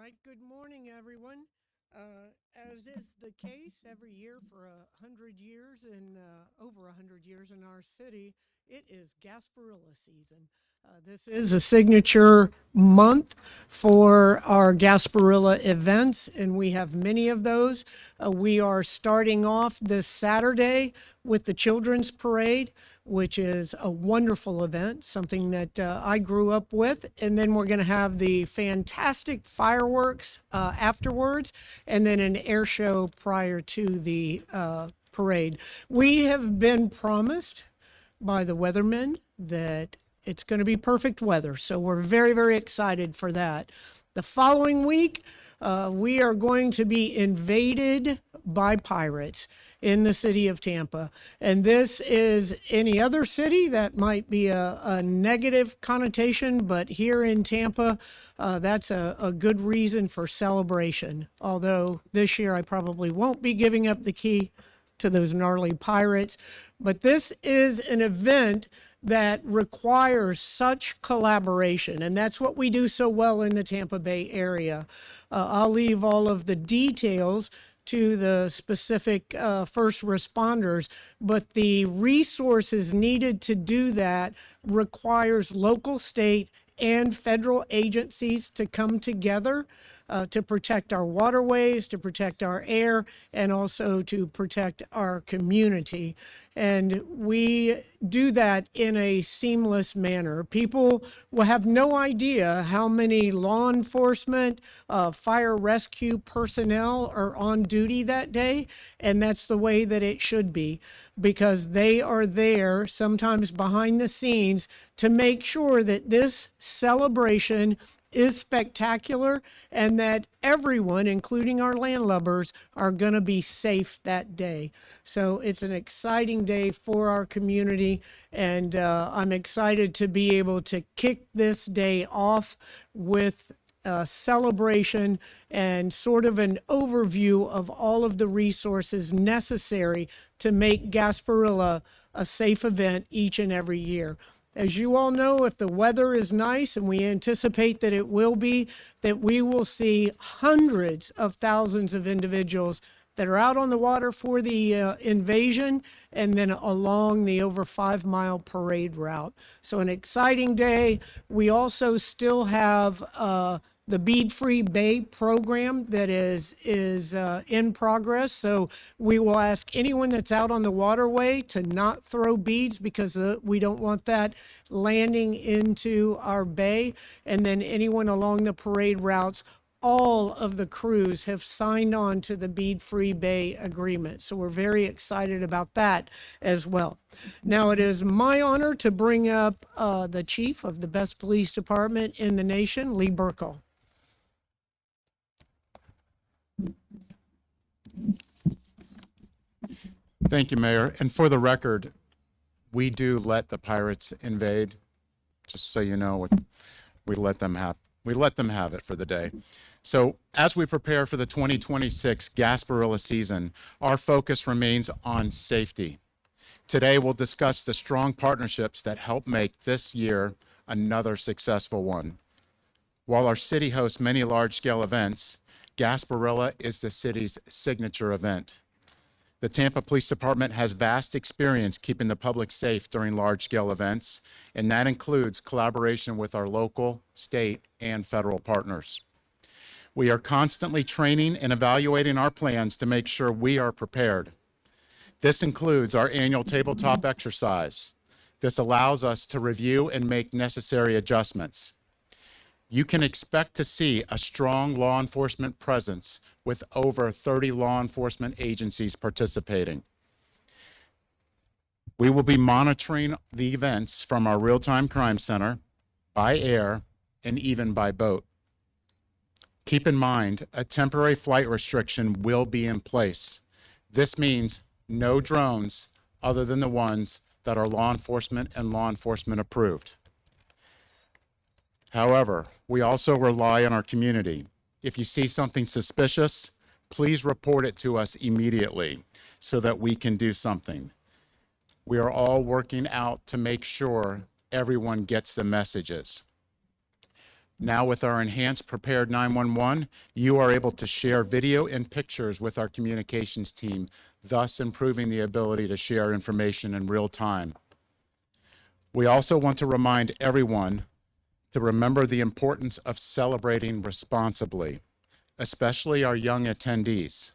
right, good morning, everyone. As is the case every year for 100 years and over 100 years in our city, it is Gasparilla season. This is a signature month for our Gasparilla events, and we have many of those. We are starting off this Saturday with the Children's Parade, which is a wonderful event, something that I grew up with. And then we're going to have the fantastic fireworks afterwards, and then an air show prior to the parade. We have been promised by the weathermen that it's going to be perfect weather, so we're very, very excited for that. The following week, we are going to be invaded by pirates in the city of Tampa. And this is any other city that might be a negative connotation, but here in Tampa, that's a good reason for celebration. Although this year I probably won't be giving up the key to those gnarly pirates. But this is an event that requires such collaboration, and that's what we do so well in the Tampa Bay area. I'll leave all of the details to the specific first responders, but the resources needed to do that requires local, state, and federal agencies to come together to protect our waterways, to protect our air, and also to protect our community. And we do that in a seamless manner. People will have no idea how many law enforcement, fire rescue personnel are on duty that day, and that's the way that it should be, because they are there, sometimes behind the scenes, to make sure that this celebration is spectacular and that everyone, including our landlubbers, are going to be safe that day. So it's an exciting day for our community, and I'm excited to be able to kick this day off with a celebration and sort of an overview of all of the resources necessary to make Gasparilla a safe event each and every year. As you all know, if the weather is nice, and we anticipate that it will be, that we will see hundreds of thousands of individuals that are out on the water for the invasion and then along the over 5-mile parade route. So an exciting day. We also still have the bead-free bay program that is in progress. So we will ask anyone that's out on the waterway to not throw beads, because we don't want that landing into our bay. And then anyone along the parade routes, all of the crews have signed on to the bead-free bay agreement. So we're very excited about that as well. Now it is my honor to bring up the chief of the best police department in the nation, Lee Burkle. Thank you, Mayor. And for the record, we do let the pirates invade. Just so you know, we let them have it for the day. So as we prepare for the 2026 Gasparilla season, our focus remains on safety. Today, we'll discuss the strong partnerships that help make this year another successful one. While our city hosts many large-scale events, Gasparilla is the city's signature event. The Tampa Police Department has vast experience keeping the public safe during large-scale events, and that includes collaboration with our local, state, and federal partners. We are constantly training and evaluating our plans to make sure we are prepared. This includes our annual tabletop exercise. This allows us to review and make necessary adjustments. You can expect to see a strong law enforcement presence with over 30 law enforcement agencies participating. We will be monitoring the events from our real-time crime center, by air, and even by boat. Keep in mind, a temporary flight restriction will be in place. This means no drones other than the ones that are law enforcement and law enforcement approved. However, we also rely on our community. If you see something suspicious, please report it to us immediately so that we can do something. We are all working out to make sure everyone gets the messages. Now with our enhanced Prepared 911, you are able to share video and pictures with our communications team, thus improving the ability to share information in real time. We also want to remind everyone to remember the importance of celebrating responsibly, especially our young attendees.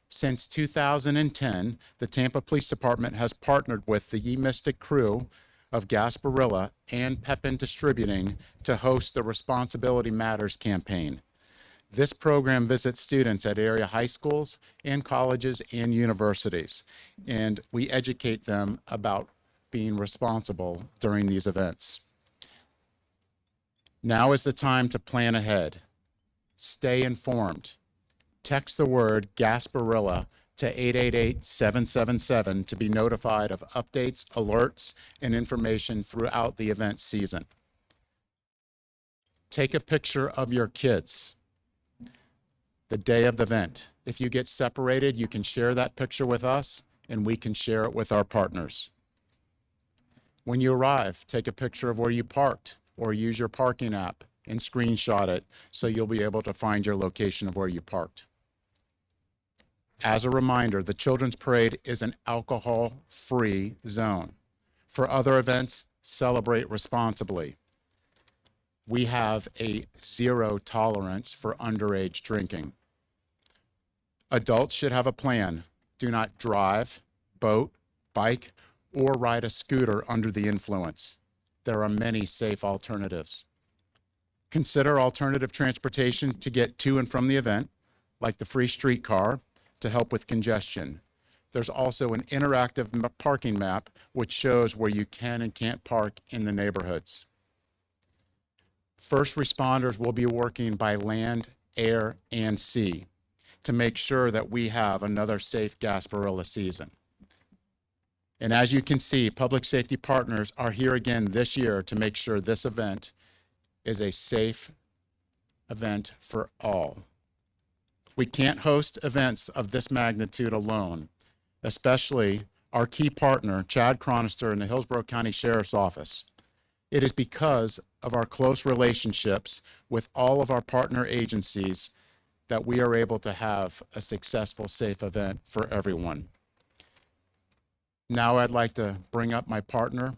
Since 2010, the Tampa Police Department has partnered with the Ye Mystic crew of Gasparilla and Pepin Distributing to host the Responsibility Matters campaign. This program visits students at area high schools and colleges and universities, and we educate them about being responsible during these events. Now is the time to plan ahead. Stay informed. Text the word Gasparilla to 888-777 to be notified of updates, alerts, and information throughout the event season. Take a picture of your kids the day of the event. If you get separated, you can share that picture with us, and we can share it with our partners. When you arrive, take a picture of where you parked or use your parking app and screenshot it so you'll be able to find your location of where you parked. As a reminder, the Children's Parade is an alcohol-free zone. For other events, celebrate responsibly. We have a zero tolerance for underage drinking. Adults should have a plan. Do not drive, boat, bike, or ride a scooter under the influence. There are many safe alternatives. Consider alternative transportation to get to and from the event, like the free streetcar, to help with congestion. There's also an interactive parking map which shows where you can and can't park in the neighborhoods. First responders will be working by land, air, and sea to make sure that we have another safe Gasparilla season. And as you can see, public safety partners are here again this year to make sure this event is a safe event for all. We can't host events of this magnitude alone, especially our key partner, Chad Chronister in the Hillsborough County Sheriff's Office. It is because of our close relationships with all of our partner agencies that we are able to have a successful, safe event for everyone. Now I'd like to bring up my partner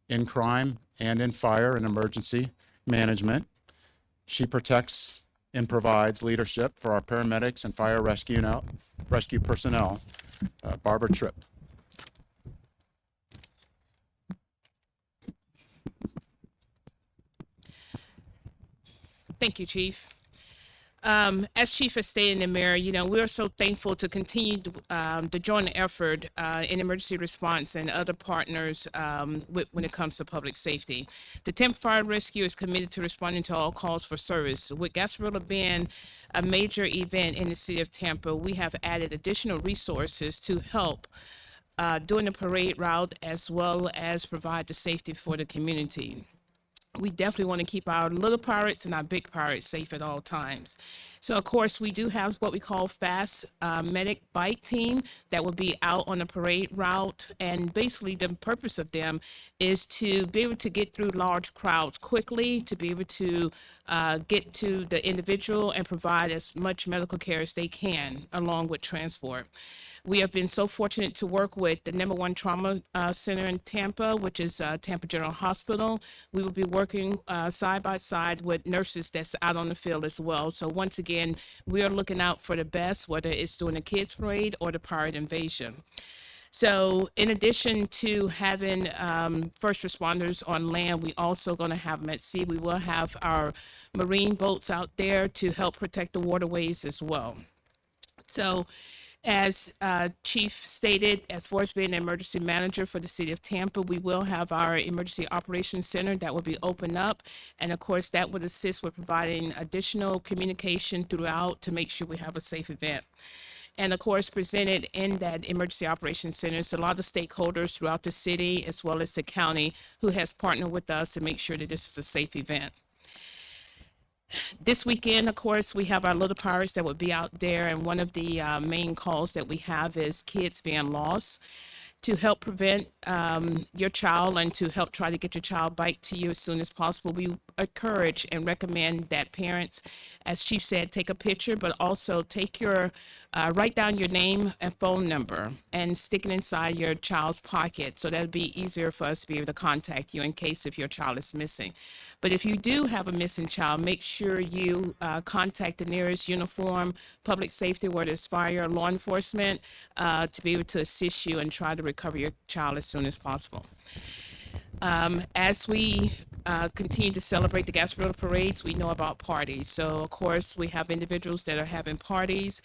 in crime and in fire and emergency management. She protects and provides leadership for our paramedics and fire rescue personnel, Barbara Tripp. Thank you, Chief. As Chief has stated in the mayor, we're so thankful to continue the joint effort in emergency response and other partners when it comes to public safety. The Tampa Fire Rescue is committed to responding to all calls for service. With Gasparilla being a major event in the city of Tampa, we have added additional resources to help during the parade route as well as provide the safety for the community. We definitely want to keep our little pirates and our big pirates safe at all times. So, of course, we do have what we call fast medic bike team that will be out on the parade route. And basically the purpose of them is to be able to get through large crowds quickly, to be able to get to the individual and provide as much medical care as they can along with transport. We have been so fortunate to work with the #1 trauma center in Tampa, which is Tampa General Hospital. We will be working side by side with nurses that's out on the field as well. So once again, we are looking out for the best, whether it's doing a kids parade or the pirate invasion. So in addition to having first responders on land, we also going to have them at sea. We will have our marine boats out there to help protect the waterways as well. So as Chief stated, as far as being an emergency manager for the city of Tampa, we will have our emergency operations center that will be opened up. And of course, that would assist with providing additional communication throughout to make sure we have a safe event. And of course, presented in that emergency operations center is a lot of stakeholders throughout the city, as well as the county, who has partnered with us to make sure that this is a safe event. This weekend, of course, we have our little pirates that will be out there, and one of the main calls that we have is kids being lost. To help prevent your child and to help try to get your child back to you as soon as possible, we encourage and recommend that parents, as Chief said, take a picture, but also take your, write down your name and phone number and stick it inside your child's pocket. So that'll be easier for us to be able to contact you in case if your child is missing. But if you do have a missing child, make sure you contact the nearest uniform public safety, whether it's fire or law enforcement, to be able to assist you and try to recover your child as soon as possible. As we continue to celebrate the Gasparilla parades, we know about parties. So, of course, we have individuals that are having parties.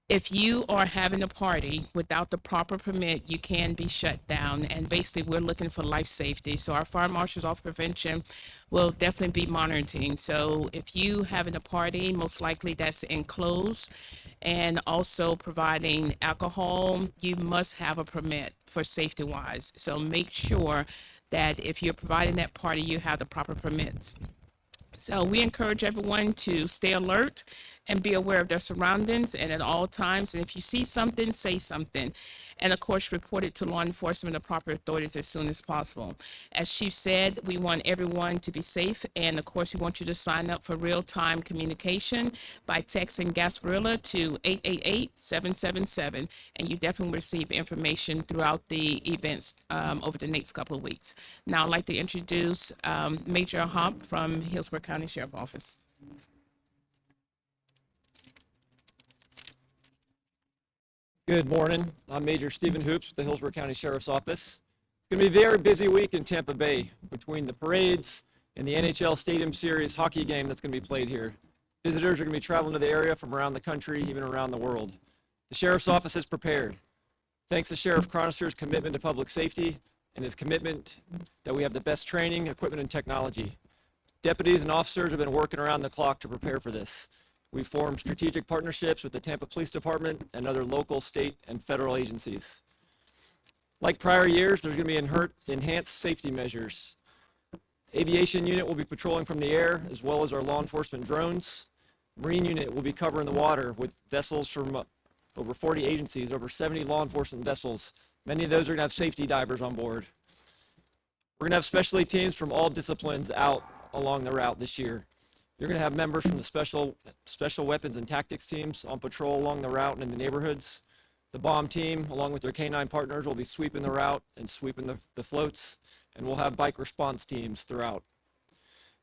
If you are having a party without the proper permit, you can be shut down. And basically, we're looking for life safety. So our fire marshal's office of prevention will definitely be monitoring. So if you having a party, most likely that's enclosed, and also providing alcohol, you must have a permit for safety wise. So make sure that if you're providing that party, you have the proper permits. So we encourage everyone to stay alert and be aware of their surroundings and at all times. And if you see something, say something. And of course, report it to law enforcement and proper authorities as soon as possible. As Chief said, we want everyone to be safe. And of course, we want you to sign up for real-time communication by texting Gasparilla to 888-777. And you definitely will receive information throughout the events over the next couple of weeks. Now I'd like to introduce Major Hop from Hillsborough County Sheriff's Office. Good morning. I'm Major Stephen Hoops with the Hillsborough County Sheriff's Office. It's going to be a very busy week in Tampa Bay between the parades and the NHL Stadium Series hockey game that's going to be played here. Visitors are going to be traveling to the area from around the country, even around the world. The Sheriff's Office is prepared. Thanks to Sheriff Cronister's commitment to public safety and his commitment that we have the best training, equipment, and technology. Deputies and officers have been working around the clock to prepare for this. We formed strategic partnerships with the Tampa Police Department and other local, state, and federal agencies. Like prior years, there's going to be enhanced safety measures. Aviation unit will be patrolling from the air, as well as our law enforcement drones. Marine unit will be covering the water with vessels from over 40 agencies, over 70 law enforcement vessels. Many of those are going to have safety divers on board. We're going to have specialty teams from all disciplines out along the route this year. You're going to have members from the special weapons and tactics teams on patrol along the route and in the neighborhoods. The bomb team, along with their canine partners, will be sweeping the route and sweeping the floats, and we'll have bike response teams throughout.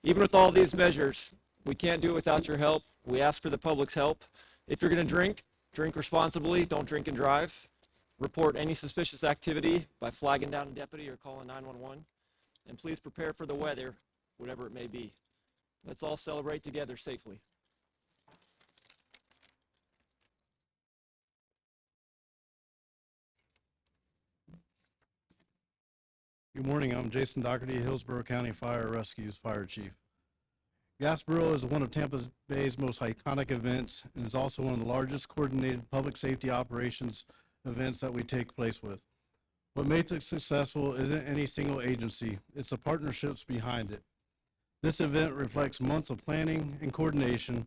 Even with all these measures, we can't do it without your help. We ask for the public's help. If you're going to drink responsibly. Don't drink and drive. Report any suspicious activity by flagging down a deputy or calling 911. And please prepare for the weather, whatever it may be. Let's all celebrate together safely. Good morning, I'm Jason Doherty, Hillsborough County Fire Rescue's Fire Chief. Gasparilla is one of Tampa Bay's most iconic events and is also one of the largest coordinated public safety operations events that we take place with. What makes it successful isn't any single agency, it's the partnerships behind it. This event reflects months of planning and coordination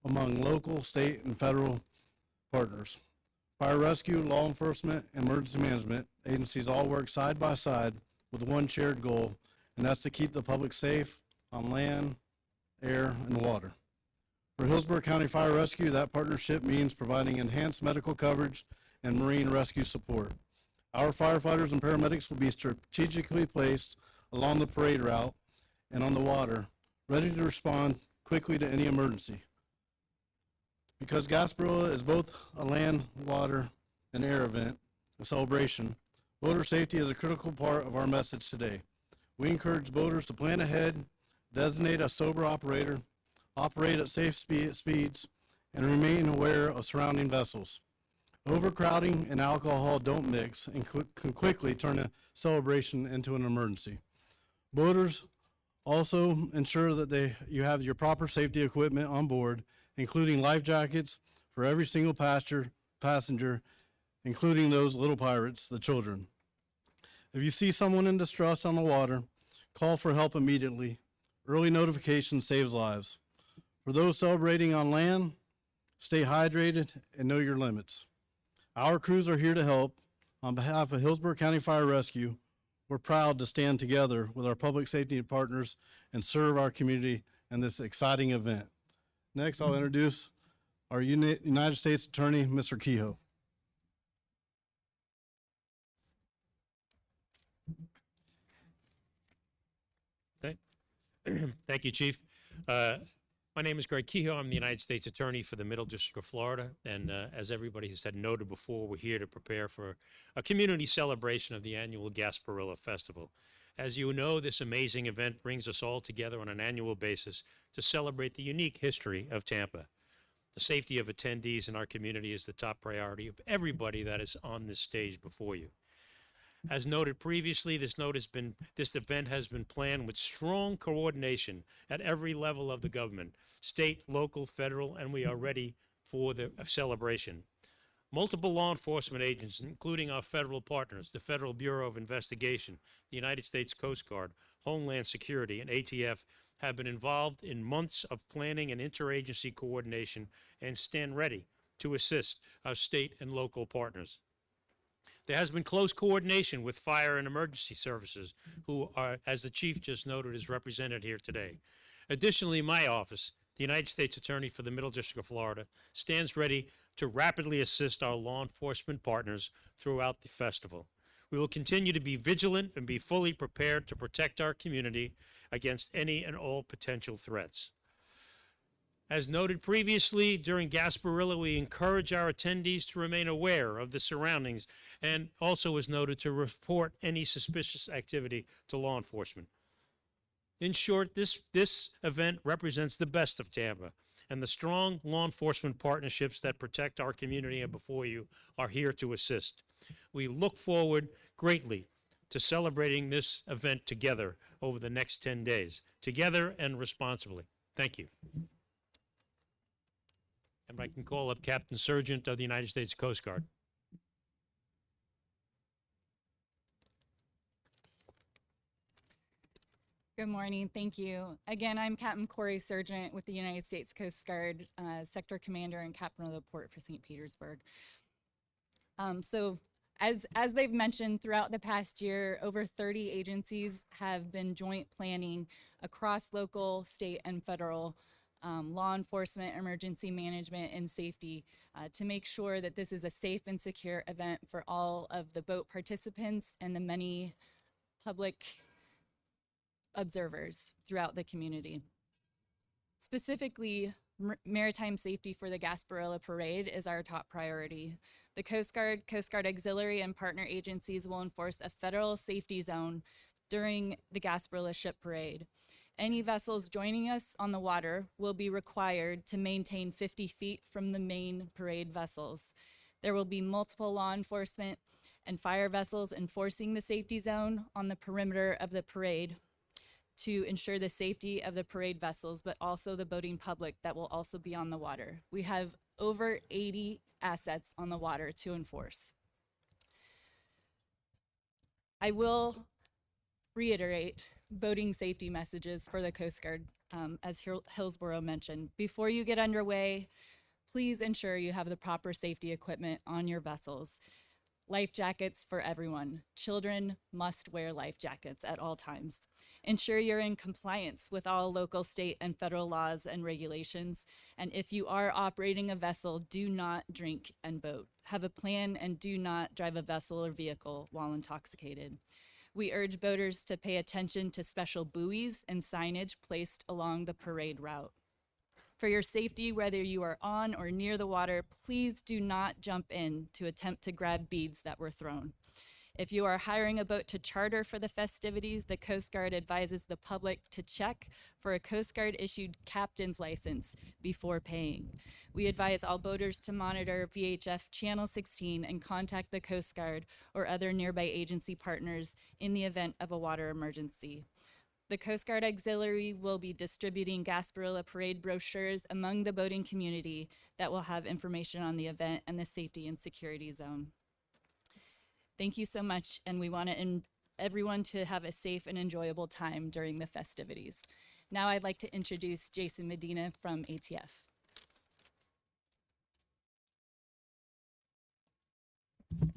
among local, state, and federal partners. Fire rescue, law enforcement, and emergency management agencies all work side by side with one shared goal, and that's to keep the public safe on land, air, and water. For Hillsborough County Fire Rescue, that partnership means providing enhanced medical coverage and marine rescue support. Our firefighters and paramedics will be strategically placed along the parade route and on the water, ready to respond quickly to any emergency. Because Gasparilla is both a land, water, and air event, a celebration, boater safety is a critical part of our message today. We encourage boaters to plan ahead, designate a sober operator, operate at safe speeds, and remain aware of surrounding vessels. Overcrowding and alcohol don't mix and can quickly turn a celebration into an emergency. Boaters also ensure that you have your proper safety equipment on board, including life jackets for every single passenger, including those little pirates, the children. If you see someone in distress on the water, call for help immediately. Early notification saves lives. For those celebrating on land, stay hydrated and know your limits. Our crews are here to help. On behalf of Hillsborough County Fire Rescue, We're proud to stand together with our public safety partners and serve our community in this exciting event. Next, I'll introduce our United States Attorney, Mr. Kehoe. Thank you, Chief. My name is Greg Kehoe. I'm the United States Attorney for the Middle District of Florida. And as everybody has said, noted before, we're here to prepare for a community celebration of the annual Gasparilla Festival. As you know, this amazing event brings us all together on an annual basis to celebrate the unique history of Tampa. The safety of attendees in our community is the top priority of everybody that is on this stage before you. As noted previously, this event has been planned with strong coordination at every level of the government, state, local, federal, and we are ready for the celebration. Multiple law enforcement agencies, including our federal partners, the Federal Bureau of Investigation, the United States Coast Guard, Homeland Security, and ATF, have been involved in months of planning and interagency coordination and stand ready to assist our state and local partners. There has been close coordination with fire and emergency services, who are, as the Chief just noted, is represented here today. Additionally, my office, the United States Attorney for the Middle District of Florida, stands ready to rapidly assist our law enforcement partners throughout the festival. We will continue to be vigilant and be fully prepared to protect our community against any and all potential threats. As noted previously, during Gasparilla, we encourage our attendees to remain aware of the surroundings and also, as noted, to report any suspicious activity to law enforcement. In short, this event represents the best of Tampa, and the strong law enforcement partnerships that protect our community and before you are here to assist. We look forward greatly to celebrating this event together over the next 10 days, together and responsibly. Thank you. And I can call up Captain Sergeant of the United States Coast Guard. Good morning. Thank you. Again, I'm Captain Corey Sergeant with the United States Coast Guard, Sector Commander and Captain of the Port for St. Petersburg. So as they've mentioned, throughout the past year, over 30 agencies have been joint planning across local, state, and federal law enforcement, emergency management, and safety to make sure that this is a safe and secure event for all of the boat participants and the many public observers throughout the community. Specifically, maritime safety for the Gasparilla Parade is our top priority. The Coast Guard Auxiliary, and partner agencies will enforce a federal safety zone during the Gasparilla Ship Parade. Any vessels joining us on the water will be required to maintain 50 feet from the main parade vessels. There will be multiple law enforcement and fire vessels enforcing the safety zone on the perimeter of the parade to ensure the safety of the parade vessels, but also the boating public that will also be on the water. We have over 80 assets on the water to enforce. I will reiterate boating safety messages for the Coast Guard, as Hillsborough mentioned. Before you get underway, please ensure you have the proper safety equipment on your vessels. Life jackets for everyone. Children must wear life jackets at all times. Ensure you're in compliance with all local, state, and federal laws and regulations. And if you are operating a vessel, do not drink and boat. Have a plan and do not drive a vessel or vehicle while intoxicated. We urge boaters to pay attention to special buoys and signage placed along the parade route. For your safety, whether you are on or near the water, please do not jump in to attempt to grab beads that were thrown. If you are hiring a boat to charter for the festivities, the Coast Guard advises the public to check for a Coast Guard issued captain's license before paying. We advise all boaters to monitor VHF Channel 16 and contact the Coast Guard or other nearby agency partners in the event of a water emergency. The Coast Guard Auxiliary will be distributing Gasparilla Parade brochures among the boating community that will have information on the event and the safety and security zone. Thank you so much, and we want everyone to have a safe and enjoyable time during the festivities. Now I'd like to introduce Jason Medina from ATF.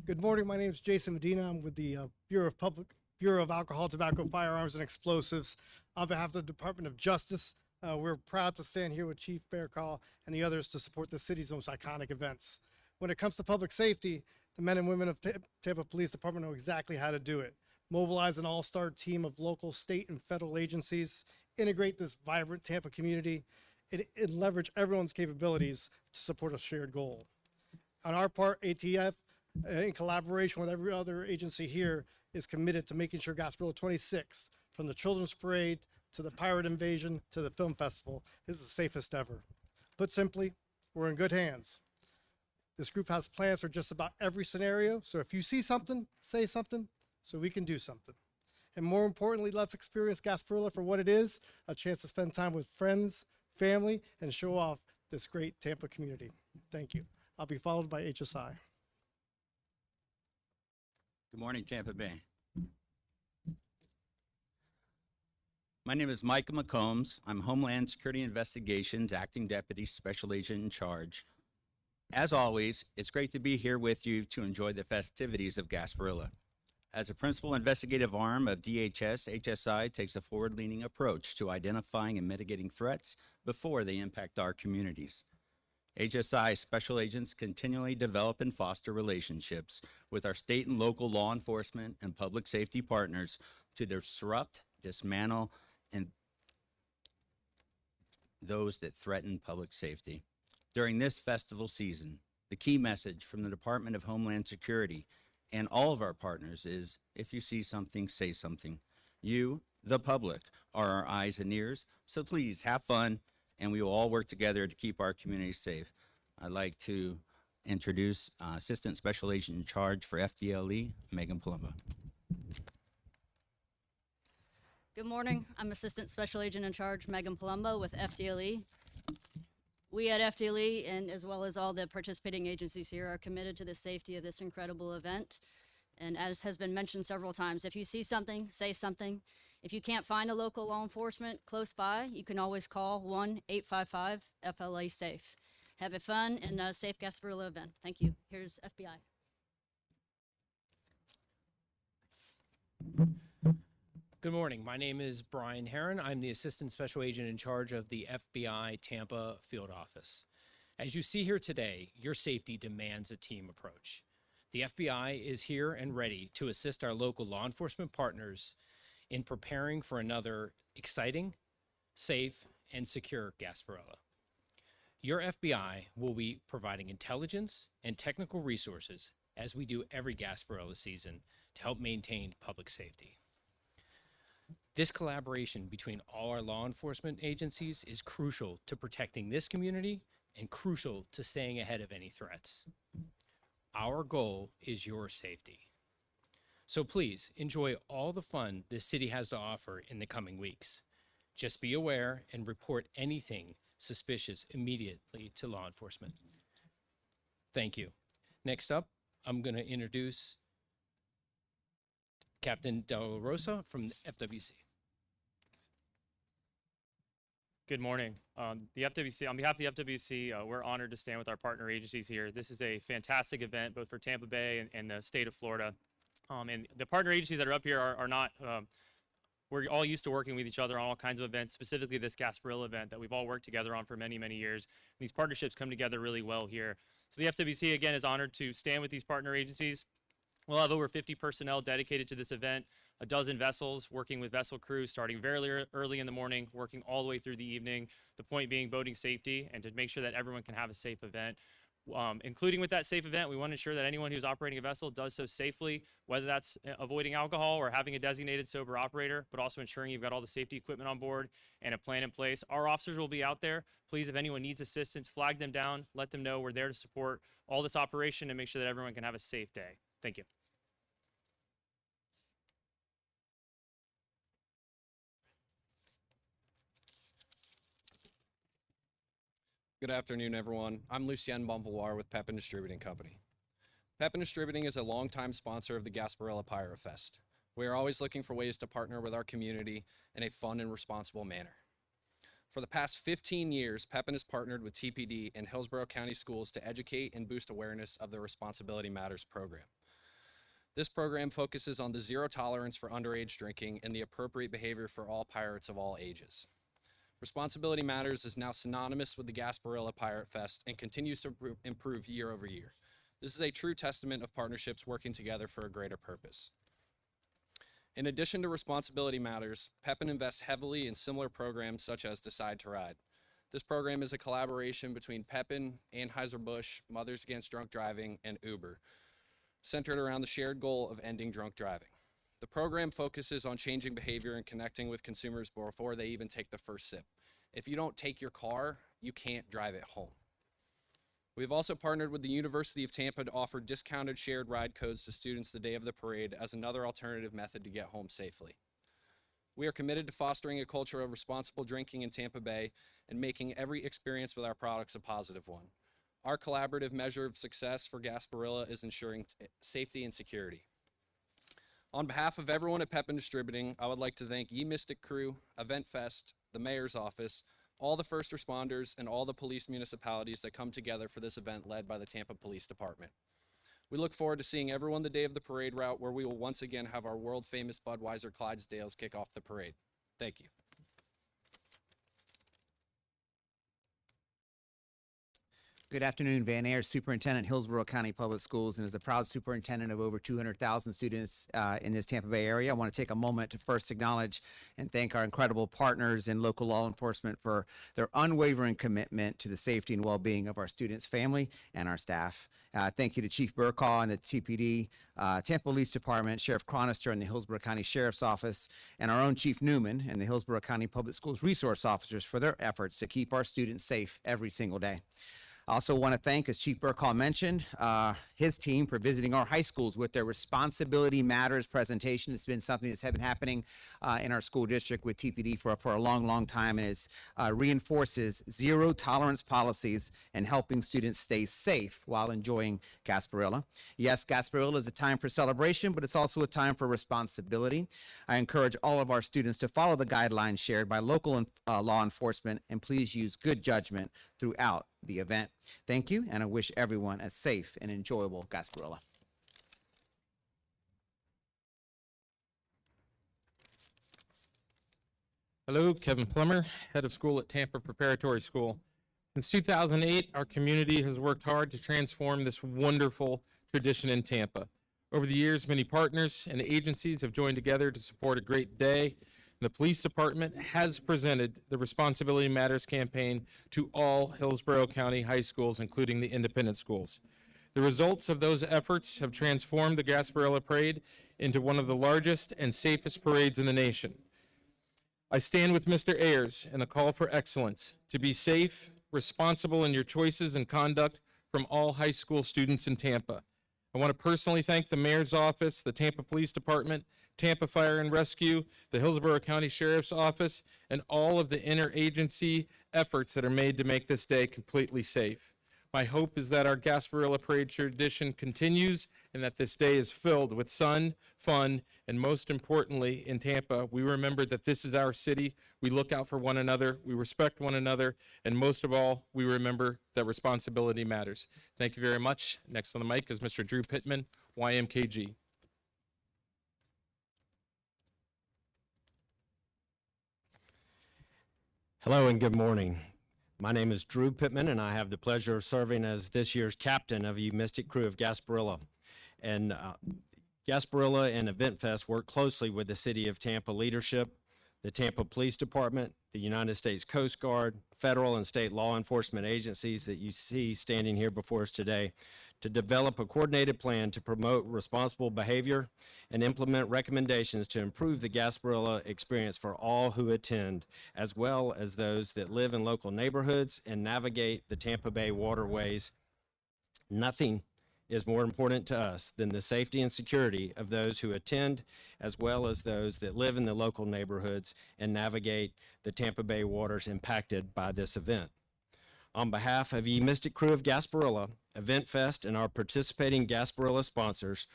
Good morning, my name is Jason Medina. I'm with the Bureau of Bureau of Alcohol, Tobacco, Firearms, and Explosives. On behalf of the Department of Justice, we're proud to stand here with Chief Bearcall and the others to support the city's most iconic events. When it comes to public safety, the men and women of Tampa Police Department know exactly how to do it. Mobilize an all-star team of local, state, and federal agencies, integrate this vibrant Tampa community, and leverage everyone's capabilities to support a shared goal. On our part, ATF, in collaboration with every other agency here, is committed to making sure Gasparilla 26th, from the Children's Parade to the Pirate Invasion to the Film Festival, is the safest ever. Put simply, we're in good hands. This group has plans for just about every scenario, so if you see something, say something, so we can do something. And more importantly, let's experience Gasparilla for what it is, a chance to spend time with friends, family, and show off this great Tampa community. Thank you. I'll be followed by HSI. Good morning, Tampa Bay. My name is Micah McCombs. I'm Homeland Security Investigations Acting Deputy Special Agent in Charge. As always, it's great to be here with you to enjoy the festivities of Gasparilla. As a principal investigative arm of DHS, HSI takes a forward-leaning approach to identifying and mitigating threats before they impact our communities. HSI special agents continually develop and foster relationships with our state and local law enforcement and public safety partners to disrupt, dismantle, and those that threaten public safety. During this festival season, the key message from the Department of Homeland Security and all of our partners is, if you see something, say something. You, the public, are our eyes and ears, so please have fun, and we will all work together to keep our community safe. I'd like to introduce Assistant Special Agent in Charge for FDLE, Megan Palumbo. Good morning. I'm Assistant Special Agent in Charge, Megan Palumbo with FDLE. We at FDLE, and as well as all the participating agencies here, are committed to the safety of this incredible event. And as has been mentioned several times, if you see something, say something. If you can't find a local law enforcement close by, you can always call 1-855-FLA-SAFE. Have a fun and a safe Gasparilla event. Thank you. Here's FBI. Good morning. My name is Brian Herron. I'm the Assistant Special Agent in charge of the FBI Tampa Field Office. As you see here today, your safety demands a team approach. The FBI is here and ready to assist our local law enforcement partners in preparing for another exciting, safe, and secure Gasparilla. Your FBI will be providing intelligence and technical resources, as we do every Gasparilla season, to help maintain public safety. This collaboration between all our law enforcement agencies is crucial to protecting this community and crucial to staying ahead of any threats. Our goal is your safety. So please enjoy all the fun this city has to offer in the coming weeks. Just be aware and report anything suspicious immediately to law enforcement. Thank you. Next up, I'm going to introduce Captain Del Rosa from the FWC. Good morning. The FWC, on behalf of the FWC, we're honored to stand with our partner agencies here. This is a fantastic event, both for Tampa Bay and the state of Florida. And the partner agencies that are up here are not, we're all used to working with each other on all kinds of events, specifically this Gasparilla event that we've all worked together on for many, many years. These partnerships come together really well here. So the FWC, again, is honored to stand with these partner agencies. We'll have over 50 personnel dedicated to this event, a dozen vessels working with vessel crews starting very early in the morning, working all the way through the evening. The point being boating safety and to make sure that everyone can have a safe event. Including with that safe event, we want to ensure that anyone who's operating a vessel does so safely, whether that's avoiding alcohol or having a designated sober operator, but also ensuring you've got all the safety equipment on board and a plan in place. Our officers will be out there. Please, if anyone needs assistance, flag them down, let them know we're there to support all this operation and make sure that everyone can have a safe day. Thank you. Good afternoon, everyone. I'm Lucien Bonvilloir with Pepin Distributing Company. Pepin Distributing is a longtime sponsor of the Gasparilla Pirate Fest. We are always looking for ways to partner with our community in a fun and responsible manner. For the past 15 years, Pepin has partnered with TPD and Hillsborough County Schools to educate and boost awareness of the Responsibility Matters program. This program focuses on the zero tolerance for underage drinking and the appropriate behavior for all pirates of all ages. Responsibility Matters is now synonymous with the Gasparilla Pirate Fest and continues to improve year over year. This is a true testament of partnerships working together for a greater purpose. In addition to Responsibility Matters, Pepin invests heavily in similar programs such as Decide to Ride. This program is a collaboration between Pepin, Anheuser-Busch, Mothers Against Drunk Driving, and Uber, centered around the shared goal of ending drunk driving. The program focuses on changing behavior and connecting with consumers before they even take the first sip. If you don't take your car, you can't drive it home. We've also partnered with the University of Tampa to offer discounted shared ride codes to students the day of the parade as another alternative method to get home safely. We are committed to fostering a culture of responsible drinking in Tampa Bay and making every experience with our products a positive one. Our collaborative measure of success for Gasparilla is ensuring safety and security. On behalf of everyone at Pepin Distributing, I would like to thank Ye Mystic Crew, Event Fest, the Mayor's Office, all the first responders, and all the police municipalities that come together for this event led by the Tampa Police Department. We look forward to seeing everyone the day of the parade route, where we will once again have our world-famous Budweiser Clydesdales kick off the parade. Thank you. Good afternoon, Van Ayer, Superintendent, Hillsborough County Public Schools, and as the proud superintendent of over 200,000 students in this Tampa Bay area, I want to take a moment to first acknowledge and thank our incredible partners in local law enforcement for their unwavering commitment to the safety and well-being of our students, family, and our staff. Thank you to Chief Burkaw and the TPD, Tampa Police Department, Sheriff Cronister and the Hillsborough County Sheriff's Office, and our own Chief Newman and the Hillsborough County Public Schools resource officers for their efforts to keep our students safe every single day. I also want to thank, as Chief Burkaw mentioned, his team for visiting our high schools with their Responsibility Matters presentation. It's been something that's been happening in our school district with TPD for a long time, and it reinforces zero tolerance policies and helping students stay safe while enjoying Gasparilla. Yes, Gasparilla is a time for celebration, but it's also a time for responsibility. I encourage all of our students to follow the guidelines shared by local law enforcement, and please use good judgment throughout the event. Thank you, and I wish everyone a safe and enjoyable Gasparilla. Hello, Kevin Plummer, head of school at Tampa Preparatory School. Since 2008, our community has worked hard to transform this wonderful tradition in Tampa. Over the years, many partners and agencies have joined together to support a great day. The police department has presented the Responsibility Matters campaign to all Hillsborough County high schools, including the independent schools. The results of those efforts have transformed the Gasparilla Parade into one of the largest and safest parades in the nation. I stand with Mr. Ayers in a call for excellence, to be safe, responsible in your choices and conduct from all high school students in Tampa. I want to personally thank the Mayor's Office, the Tampa Police Department, Tampa Fire and Rescue, the Hillsborough County Sheriff's Office, and all of the interagency efforts that are made to make this day completely safe. My hope is that our Gasparilla Parade tradition continues and that this day is filled with sun, fun, and most importantly, in Tampa, we remember that this is our city. We look out for one another, we respect one another, and most of all, we remember that responsibility matters. Thank you very much. Next on the mic is Mr. Drew Pittman, YMKG. Hello and good morning. My name is Drew Pittman, and I have the pleasure of serving as this year's captain of Ye Mystic Crew of Gasparilla. And Gasparilla and Event Fest work closely with the City of Tampa leadership, the Tampa Police Department, the United States Coast Guard, federal and state law enforcement agencies that you see standing here before us today, to develop a coordinated plan to promote responsible behavior and implement recommendations to improve the Gasparilla experience for all who attend, as well as those that live in local neighborhoods and navigate the Tampa Bay waterways. Nothing is more important to us than the safety and security of those who attend, as well as those that live in the local neighborhoods and navigate the Tampa Bay waters impacted by this event. On behalf of Ye Mystic Crew of Gasparilla, Event Fest, and our participating Gasparilla sponsors,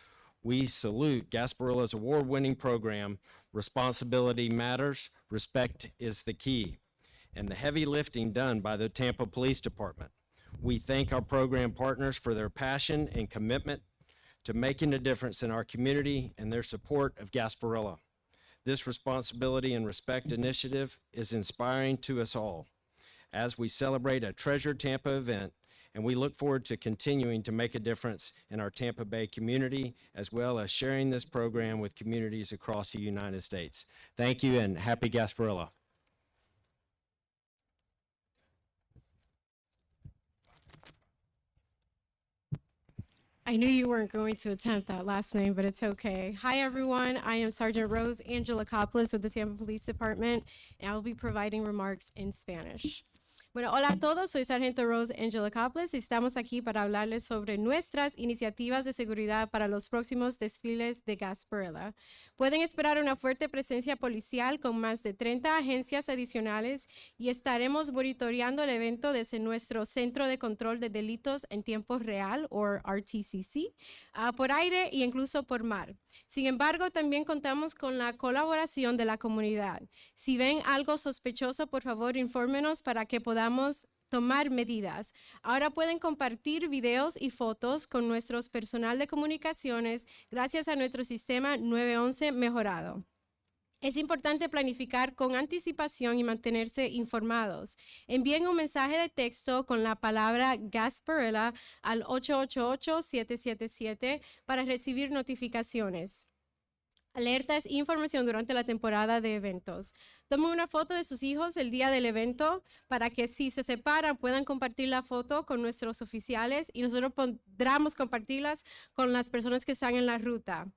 we salute Gasparilla's award-winning program, Responsibility Matters, Respect is the Key, and the heavy lifting done by the Tampa Police Department. We thank our program partners for their passion and commitment to making a difference in our community and their support of Gasparilla. This Responsibility and Respect initiative is inspiring to us all as we celebrate a Treasure Tampa event, and we look forward to continuing to make a difference in our Tampa Bay community, as well as sharing this program with communities across the United States. Thank you, and happy Gasparilla. I knew you weren't going to attempt that last name, but it's okay. Hi, everyone. I am Sergeant Rose Angela Coppolis with the Tampa Police Department, and I will be providing remarks in Spanish. Bueno, hola a todos, soy Sargento Rose Angela Coppolis y estamos aquí para hablarles sobre nuestras iniciativas de seguridad para los próximos desfiles de Gasparilla. Pueden esperar una fuerte presencia policial con más de 30 agencias adicionales y estaremos monitoreando el evento desde nuestro Centro de Control de Delitos en Tiempo Real, o RTCC, por aire e incluso por mar. Sin embargo, también contamos con la colaboración de la comunidad. Si ven algo sospechoso, por favor, infórmenos para que podamos tomar medidas. Ahora pueden compartir videos y fotos con nuestro personal de comunicaciones gracias a nuestro sistema 911 mejorado. Es importante planificar con anticipación y mantenerse informados. Envíen un mensaje de texto con la palabra Gasparilla al 888-777 para recibir notificaciones, alertas e información durante la temporada de eventos. Tomen una foto de sus hijos el día del evento para que si se separan puedan compartir la foto con nuestros oficiales y nosotros podremos compartirlas con las personas que están en la ruta.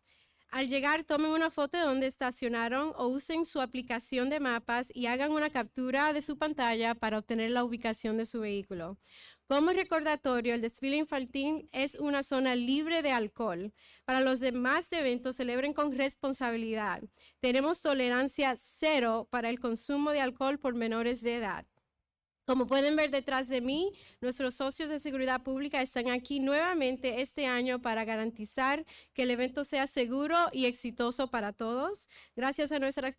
Al llegar, tomen una foto de donde estacionaron o usen su aplicación de mapas y hagan una captura de su pantalla para obtener la ubicación de su vehículo. Como recordatorio, el desfile infantil es una zona libre de alcohol. Para los demás eventos, celebren con responsabilidad. Tenemos tolerancia cero para el consumo de alcohol por menores de edad. Como pueden ver detrás de mí, nuestros socios de seguridad pública están aquí nuevamente este año para garantizar que el evento sea seguro y exitoso para todos. Gracias a nuestra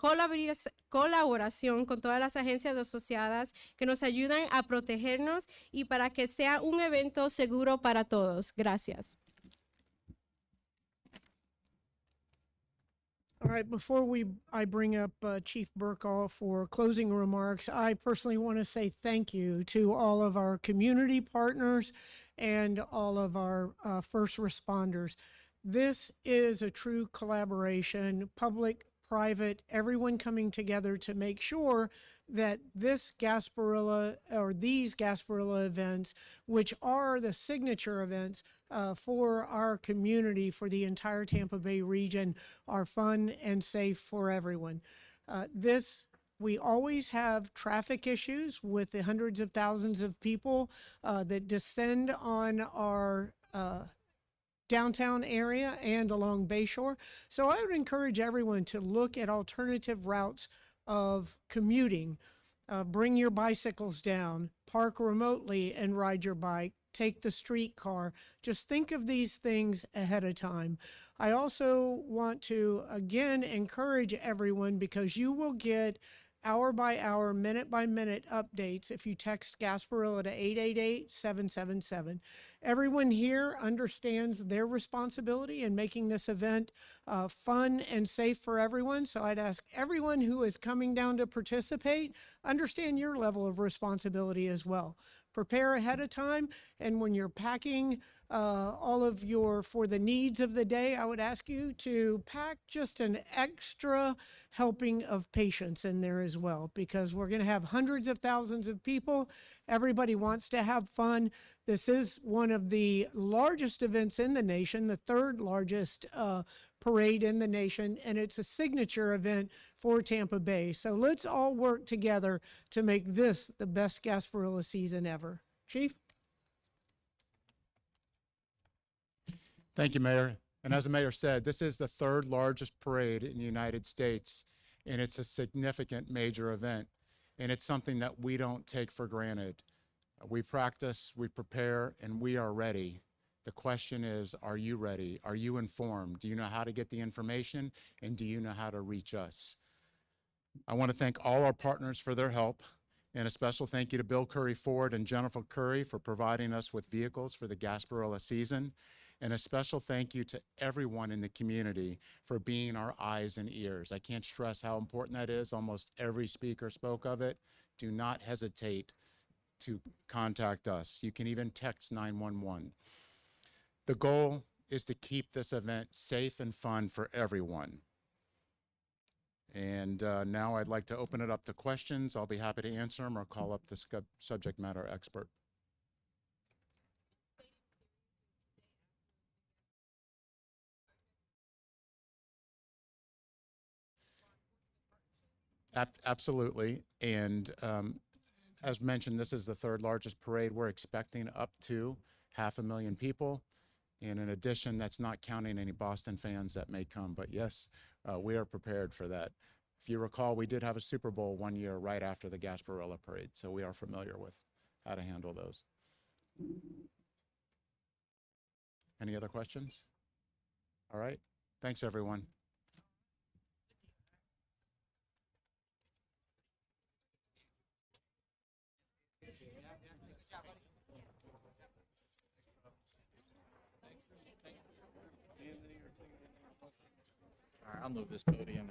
colaboración con todas las agencias asociadas que nos ayudan a protegernos y para que sea un evento seguro para todos. Gracias. All right, before I bring up Chief Burkall for closing remarks, I personally want to say thank you to all of our community partners and all of our first responders. This is a true collaboration, public, private, everyone coming together to make sure that this Gasparilla or these Gasparilla events, which are the signature events for our community, for the entire Tampa Bay region, are fun and safe for everyone. We always have traffic issues with the hundreds of thousands of people that descend on our downtown area and along Bayshore. So I would encourage everyone to look at alternative routes of commuting. Bring your bicycles down, park remotely and ride your bike, take the streetcar. Just think of these things ahead of time. I also want to again encourage everyone, because you will get hour by hour, minute by minute updates if you text Gasparilla to 888-777. Everyone here understands their responsibility in making this event fun and safe for everyone. So I'd ask everyone who is coming down to participate, understand your level of responsibility as well. Prepare ahead of time, and when you're packing all of for the needs of the day, I would ask you to pack just an extra helping of patience in there as well, because we're going to have hundreds of thousands of people. Everybody wants to have fun. This is one of the largest events in the nation, the third largest parade in the nation, and it's a signature event for Tampa Bay. So let's all work together to make this the best Gasparilla season ever. Chief? Thank you, Mayor. And as the mayor said, this is the third largest parade in the United States, and it's a significant major event, and it's something that we don't take for granted. We practice, we prepare, and we are ready. The question is, are you ready? Are you informed? Do you know how to get the information, and do you know how to reach us? I want to thank all our partners for their help, and a special thank you to Bill Curry Ford and Jennifer Curry for providing us with vehicles for the Gasparilla season. And a special thank you to everyone in the community for being our eyes and ears. I can't stress how important that is. Almost every speaker spoke of it. Do not hesitate to contact us. You can even text 911. The goal is to keep this event safe and fun for everyone. And now I'd like to open it up to questions. I'll be happy to answer them or call up the subject matter expert. Absolutely. And as mentioned, this is the third largest parade. We're expecting up to 500,000 people. And in addition, that's not counting any Boston fans that may come. But yes, we are prepared for that. If you recall, we did have a Super Bowl one year right after the Gasparilla parade. So we are familiar with how to handle those. Any other questions? All right. Thanks, everyone. All right, I'll move this podium.